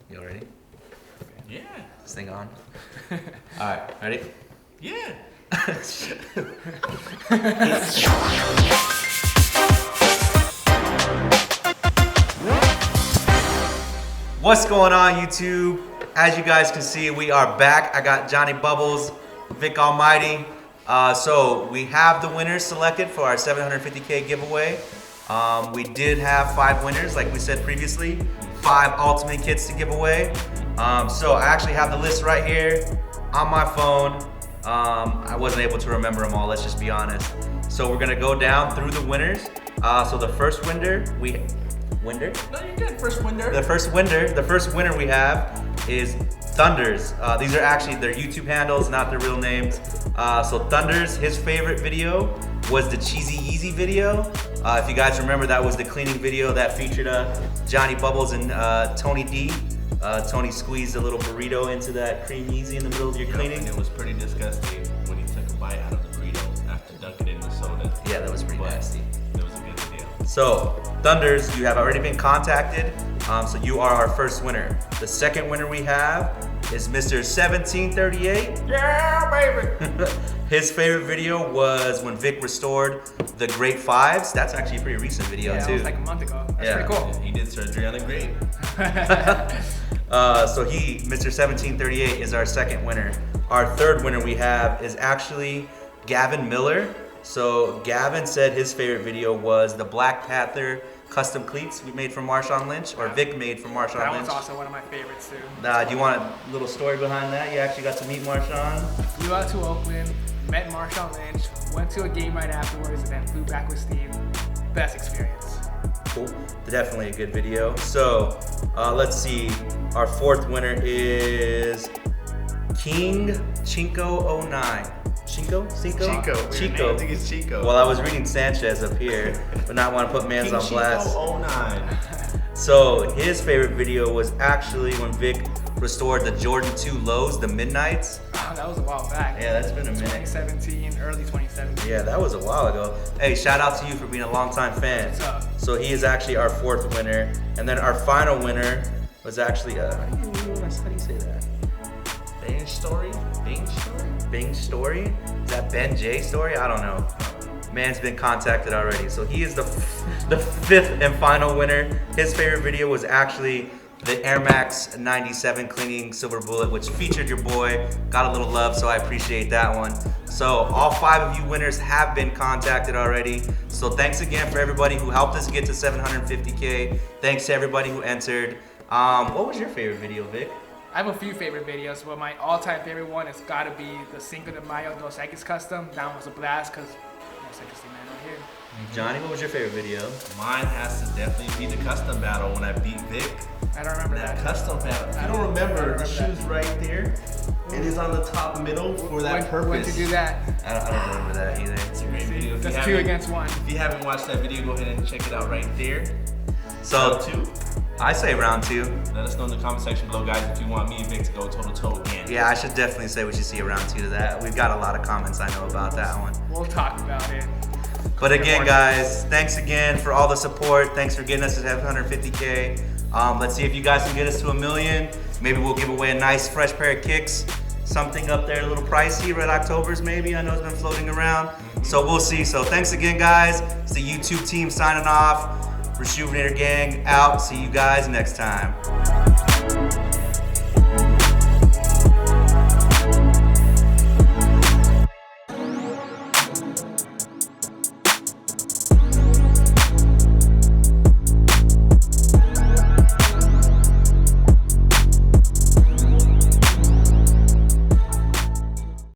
You all ready? Yeah. This thing on? Alright, ready? Yeah. What's going on, YouTube? As you guys can see, we are back. I got Johnny Bubbles, Vic Almighty. So we have the winners selected for our $750K giveaway. We did have 5 winners, like we said previously. 5 ultimate kits to give away. So I actually have the list right here on my phone. I wasn't able to remember them all, let's just be honest. So we're gonna go down through the winners. So the first winner, Winder? No, you're good. First winner. The first winner we have is Thunders. These are actually their YouTube handles, not their real names. So Thunders, his favorite video was the Cheesy Yeezy video. If you guys remember, that was the cleaning video that featured Johnny Bubbles and Tony D. Tony squeezed a little burrito into that cream Yeezy in the middle of your cleaning. And it was pretty disgusting when he took a bite out of the burrito after dunking it in the soda. Yeah, that was pretty nasty. It was a good video. So, Thunders, you have already been contacted, so you are our first winner. The second winner we have is Mr. 1738. Yeah, baby! His favorite video was when Vic restored the Great Fives. That's actually a pretty recent video, too. Yeah, it was like a month ago. That's pretty cool. He did surgery on the grape. So Mr. 1738 is our second winner. Our third winner we have is actually Gavin Miller. So Gavin said his favorite video was the Black Panther custom cleats we made from Marshawn Lynch, or Vic made from Marshawn That Lynch. one's also one of my favorites too. Do you want a little story behind that? You actually got to meet Marshawn? Flew out to Oakland, met Marshawn Lynch, went to a game right afterwards, and then flew back with Steve. Best experience. Cool. Definitely a good video. So let's see. Our fourth winner is King Chinko09. Chico? Chico. I think it's Chico. Well, I was reading Sanchez up here, but not want to put mans on blast. Chico09. So his favorite video was actually when Vic restored the Jordan 2 lows, the Midnights. Oh, that was a while back. Yeah, that's been a minute. 2017, early 2017. Yeah, that was a while ago. Hey, shout out to you for being a longtime fan. What's up? So he is actually our fourth winner. And then our final winner was actually, how do you say that? Bing Story? Bing Story? Is that Ben J Story? I don't know. Man's been contacted already. So he is the fifth and final winner. His favorite video was actually the Air Max 97 cleaning silver bullet, which featured your boy. Got a little love, so I appreciate that one. So all 5 of you winners have been contacted already. So thanks again for everybody who helped us get to 750K. Thanks to everybody who entered. What was your favorite video, Vic? I have a few favorite videos, but my all-time favorite one has got to be the Cinco de Mayo Dos Equis custom. That one was a blast because most interesting man right here. Johnny, what was your favorite video? Mine has to definitely be the custom battle when I beat Vic. I don't remember that. Custom battle. I don't remember. The shoe's right there. It is on the top middle for that purpose. When to do that? I don't remember that either. It's a great video. That's 2 against 1. If you haven't watched that video, go ahead and check it out right there. So, round 2. I say round 2. Let us know in the comment section below, guys, if you want me and Vic to go toe-to-toe again. Yeah, I should definitely say we should see a round 2 to that. We've got a lot of comments I know about that one. We'll talk about it. But again, guys, thanks again for all the support. Thanks for getting us to 750K. Let's see if you guys can get us to 1 million. Maybe we'll give away a nice fresh pair of kicks. Something up there a little pricey, Red Octobers maybe. I know it's been floating around. So we'll see. So thanks again, guys. It's the YouTube team signing off. Reshoevn8r gang out. See you guys next time.